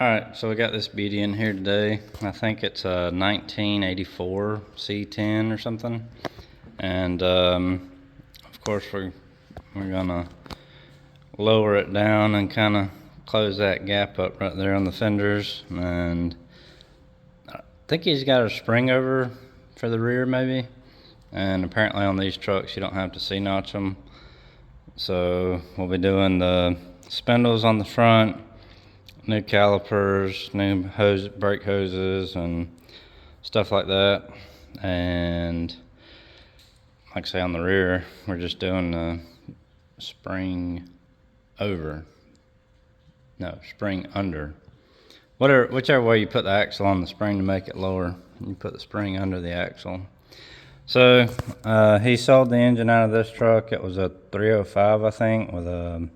Alright, so we got this beauty in here today. I think it's a 1984 C10 or something. And of course we're gonna lower it down and kind of close that gap up right there on the fenders. And I think he's got a spring over for the rear maybe. And apparently on these trucks you don't have to C-notch them. So we'll be doing the spindles on the front, new calipers, new brake hoses and stuff like that. And like I say, on the rear we're just doing the spring under, whichever way you put the axle on the spring to make it lower. You put the spring under the axle. So he sold the engine out of this truck. It was a 305, I think, with a,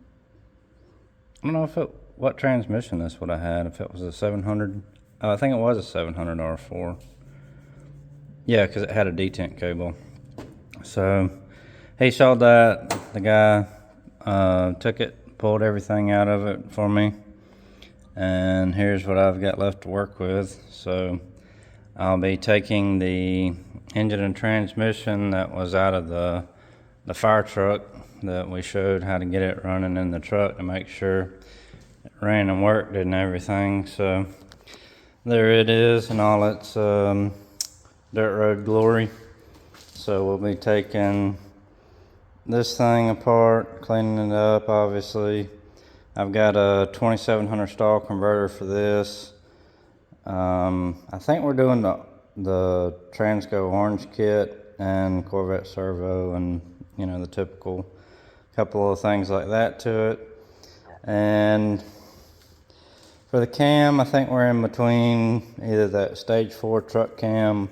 I don't know what transmission this would have had, if it was a 700. I think it was a 700 R4. Yeah, because it had a detent cable. So he sold that. The guy took it, pulled everything out of it for me, and here's what I've got left to work with. So I'll be taking the engine and transmission that was out of the fire truck that we showed how to get it running in the truck to make sure it ran and worked and everything. So there it is in all its dirt road glory. So we'll be taking this thing apart, cleaning it up. Obviously I've got a 2700 stall converter for this. I think we're doing the Transco orange kit and Corvette servo and the typical couple of things like that to it. And for the cam, I think we're in between either that stage 4 truck cam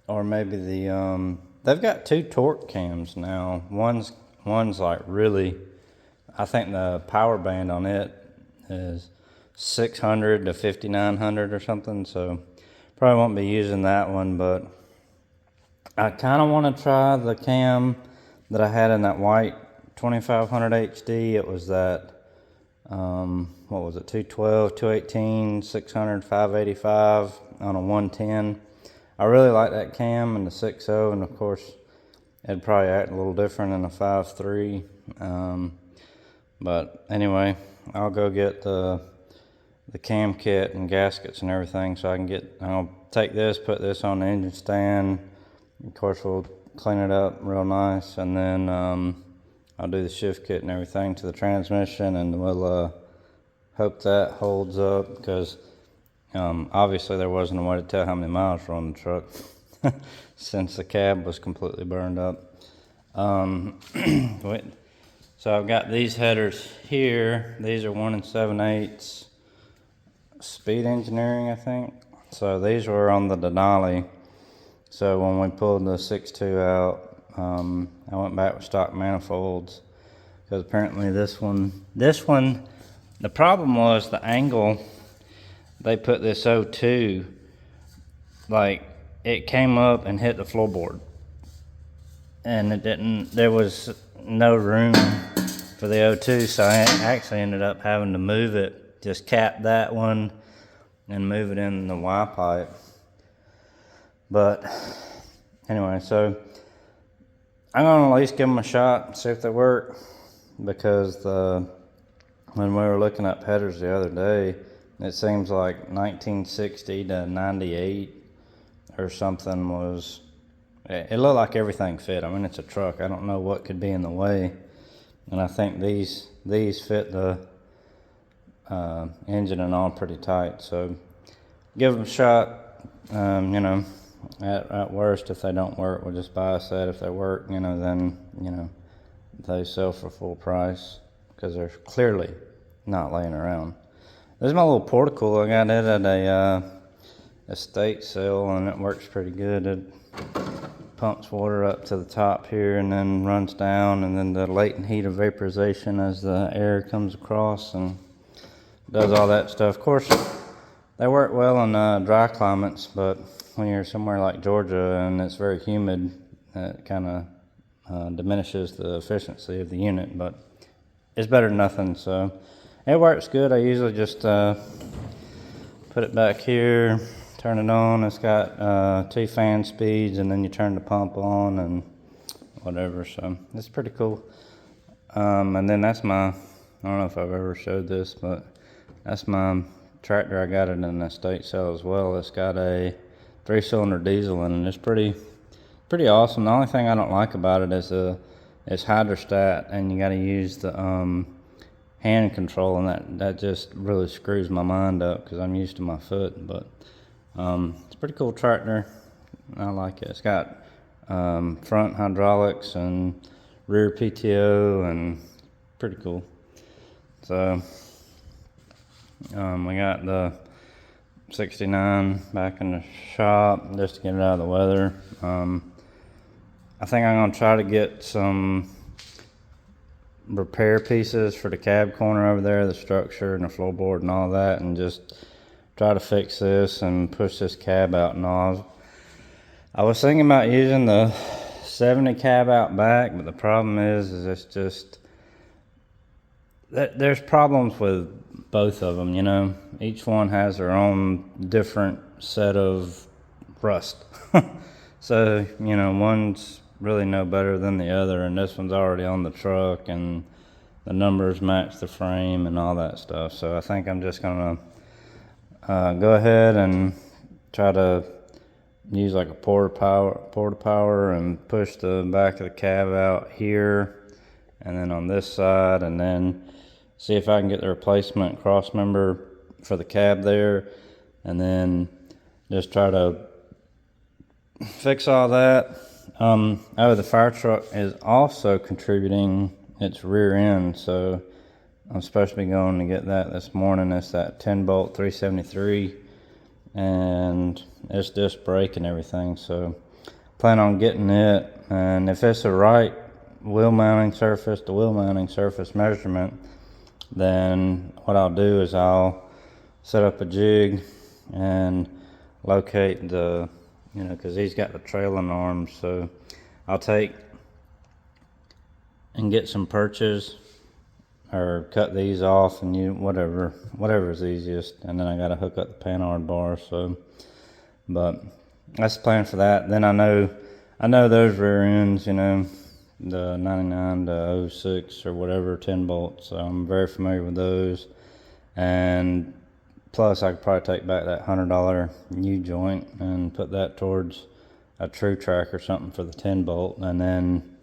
or maybe the they've got 2 torque cams now. One's like really, I think the power band on it is 600 to 5900 or something, so probably won't be using that one. But I kind of want to try the cam that I had in that white 2500 HD. It was that what was it, 212, 218, 600, 585 on a 110. I really like that cam and the 6.0, and of course it'd probably act a little different in a 5.3. But anyway, I'll go get the cam kit and gaskets and everything so I can I'll take this, put this on the engine stand. Of course we'll clean it up real nice, and then I'll do the shift kit and everything to the transmission, and we'll hope that holds up, because obviously there wasn't a way to tell how many miles were on the truck since the cab was completely burned up. So I've got these headers here. These are 1 7/8 Speed Engineering, I think. So these were on the Denali. So when we pulled the 6.2 out, I went back with stock manifolds, because apparently this one, the problem was the angle they put this 02, like it came up and hit the floorboard, and there was no room for the 02, so I actually ended up having to move it, just cap that one and move it in the Y pipe. But anyway, so I'm gonna at least give them a shot, see if they work, because when we were looking up headers the other day, it seems like 1960 to 98 or something was, it looked like everything fit. I mean, it's a truck. I don't know what could be in the way. And I think these fit the engine and all pretty tight. So give them a shot. At worst, if they don't work, we'll just buy a set. If they work, then they sell for full price, because they're clearly not laying around. This is my little portico. I got it at a estate sale, and it works pretty good. It pumps water up to the top here and then runs down, and then the latent heat of vaporization as the air comes across and does all that stuff. Of course, they work well in dry climates, but when you're somewhere like Georgia and it's very humid, it kind of diminishes the efficiency of the unit, but it's better than nothing. So It works good. I usually just put it back here, turn it on. It's got 2 fan speeds, and then you turn the pump on and whatever. So it's pretty cool. And then that's my, I don't know if I've ever showed this, but that's my tractor. I got it in an estate sale as well. It's got a 3-cylinder diesel in it. It's pretty awesome. The only thing I don't like about it is it's hydrostat, and you got to use the hand control, and that just really screws my mind up because I'm used to my foot. But it's a pretty cool tractor. I like it. It's got front hydraulics and rear PTO, and pretty cool. So we got the 69 back in the shop just to get it out of the weather. I think I'm gonna try to get some repair pieces for the cab corner over there, the structure and the floorboard and all that, and just try to fix this and push this cab out and all. I was thinking about using the 70 cab out back, but the problem is it's just there's problems with both of them, you know. Each one has their own different set of rust. So, you know, one's really no better than the other, and this one's already on the truck, and the numbers match the frame and all that stuff. So I think I'm just gonna go ahead and try to use like a porta power and push the back of the cab out here, and then on this side, and then see if I can get the replacement cross member for the cab there, and then just try to fix all that. The fire truck is also contributing its rear end, so I'm supposed to be going to get that this morning. It's that 10-bolt 373, and it's disc brake and everything, so plan on getting it. And if it's the right wheel mounting surface measurement, then what I'll do is I'll set up a jig and locate the, you know, because he's got the trailing arms, so I'll take and get some perches or cut these off, and you whatever is easiest, and then I got to hook up the panhard bar. So, but that's the plan for that. Then I know those rear ends, you know, the 99 to 06 or whatever 10 bolts. So I'm very familiar with those, and plus I could probably take back that $100 U-joint and put that towards a true track or something for the 10 bolt. And then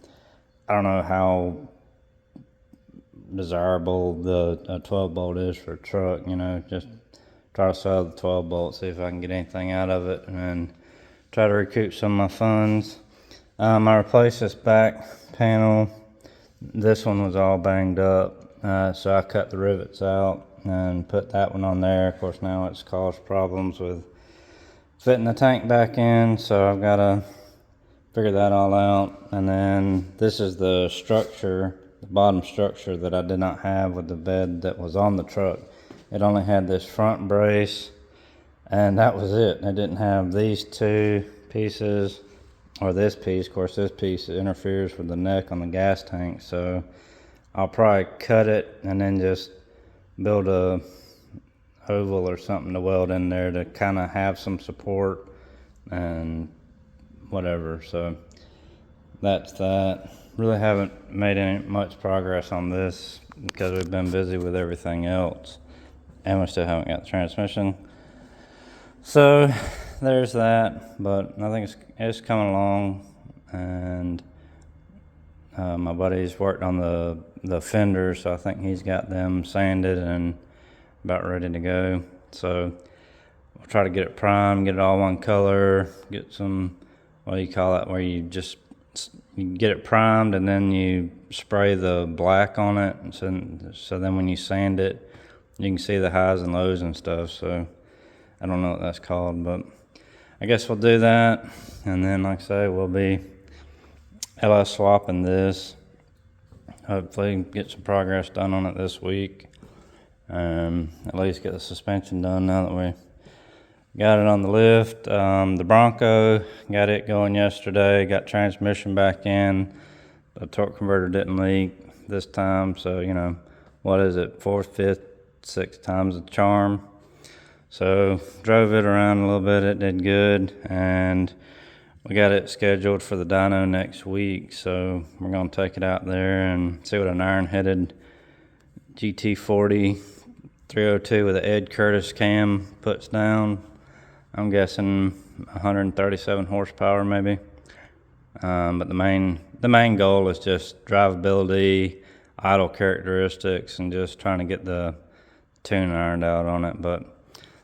I don't know how desirable the 12 bolt is for a truck, you know, just try to sell the 12 bolt, see if I can get anything out of it, and then try to recoup some of my funds. I replaced this back panel. This one was all banged up, so I cut the rivets out and put that one on there. Of course, now it's caused problems with fitting the tank back in, so I've got to figure that all out. And then this is the structure, the bottom structure that I did not have with the bed that was on the truck. It only had this front brace, and that was it. It didn't have these two pieces, or this piece. Of course, this piece interferes with the neck on the gas tank, so I'll probably cut it and then just build a oval or something to weld in there to kind of have some support and whatever. So that's that. Really haven't made any much progress on this because we've been busy with everything else, and we still haven't got the transmission. So there's that, but I think it's coming along. And my buddy's worked on the fenders, so I think he's got them sanded and about ready to go. So we'll try to get it primed, get it all one color, get some, what do you call it, where you get it primed and then you spray the black on it, and so then when you sand it, you can see the highs and lows and stuff. So I don't know what that's called, but I guess we'll do that. And then, like I say, we'll be LS swapping this. Hopefully get some progress done on it this week. At least get the suspension done now that we got it on the lift. The Bronco, got it going yesterday, got transmission back in. The torque converter didn't leak this time, so, you know, what is it, fourth, fifth 6 times the charm. So drove it around a little bit, it did good, and we got it scheduled for the dyno next week, so we're gonna take it out there and see what an iron-headed GT40 302 with an Ed Curtis cam puts down. I'm guessing 137 horsepower maybe. But the main goal is just drivability, idle characteristics, and just trying to get the tune ironed out on it. But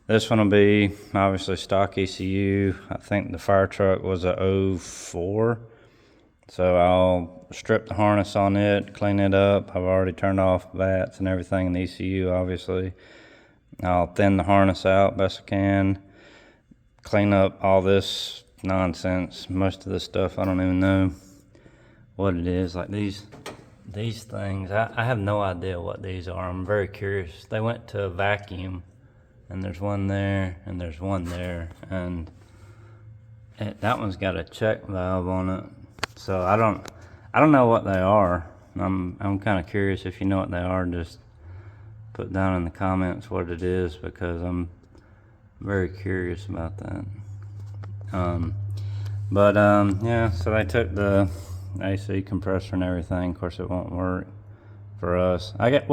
this one will be obviously stock ECU. I think the fire truck was a 04. So I'll strip the harness on it, clean it up. I've already turned off vats and everything in the ECU, obviously. I'll thin the harness out best I can. Clean up all this nonsense. Most of this stuff, I don't even know what it is. Like these things, I have no idea what these are. I'm very curious. They went to a vacuum, and there's one there, and there's one there, and that one's got a check valve on it. So I don't know what they are. I'm kind of curious. If you know what they are, just put down in the comments what it is, because I'm very curious about that. Yeah, so they took the AC compressor and everything. Of course, it won't work for us. I take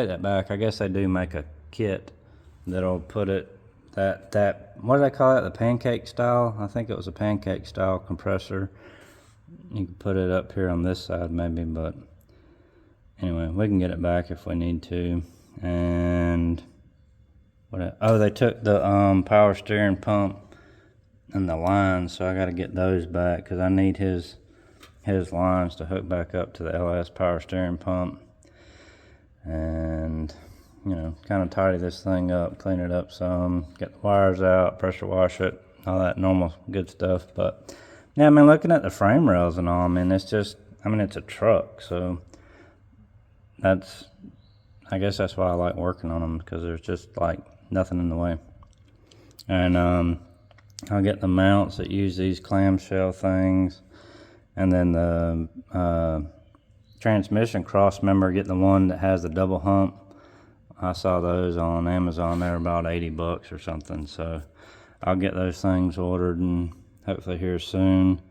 that back. I guess they do make a kit that'll put it, that what do they call it? The pancake style? I think it was a pancake style compressor. You can put it up here on this side maybe, but anyway, we can get it back if we need to. And they took the power steering pump and the lines, so I got to get those back, because I need his lines to hook back up to the LS power steering pump. And kind of tidy this thing up, clean it up some, get the wires out, pressure wash it, all that normal good stuff. But yeah, I mean, looking at the frame rails and all, I mean, it's a truck, so I guess that's why I like working on them, because there's just like nothing in the way. And I'll get the mounts that use these clamshell things, and then the transmission cross member, get the one that has the double hump. I saw those on Amazon. They're about $80 or something, so I'll get those things ordered and hopefully here soon.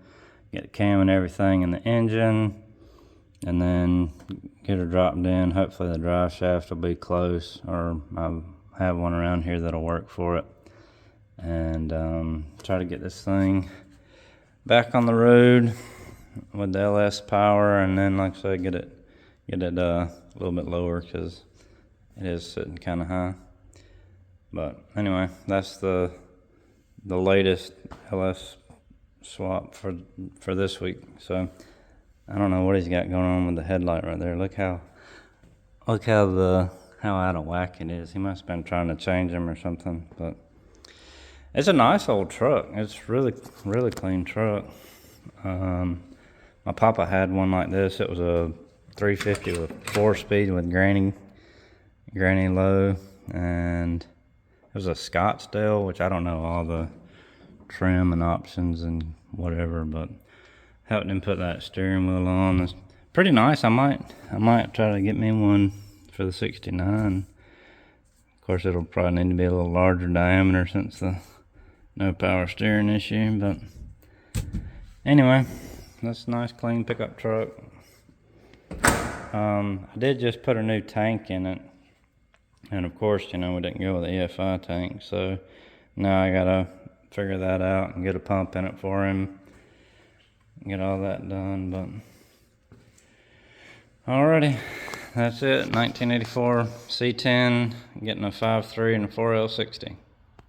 Get the cam and everything in the engine, and then get her dropped in. Hopefully the drive shaft will be close, or I have one around here that'll work for it. And try to get this thing back on the road with the LS power, and then, like I said, get it a little bit lower, because it is sitting kind of high. But anyway, that's the latest LS swap for this week. So I don't know what he's got going on with the headlight right there. Look how out of whack it is. He must have been trying to change them or something. But it's a nice old truck. It's really clean truck. My papa had one like this. It was a 350 with 4-speed with granny low, and it was a Scottsdale, which I don't know all the trim and options and whatever, but helped him put that steering wheel on. It's pretty nice. I might try to get me one for the 69. Of course, it'll probably need to be a little larger diameter since the no power steering issue. But anyway, that's a nice clean pickup truck. I did just put a new tank in it, and of course, we didn't go with the EFI tank, so now I gotta figure that out and get a pump in it for him, get all that done. But alrighty, that's it. 1984 C10, getting a 5.3 and a 4L60.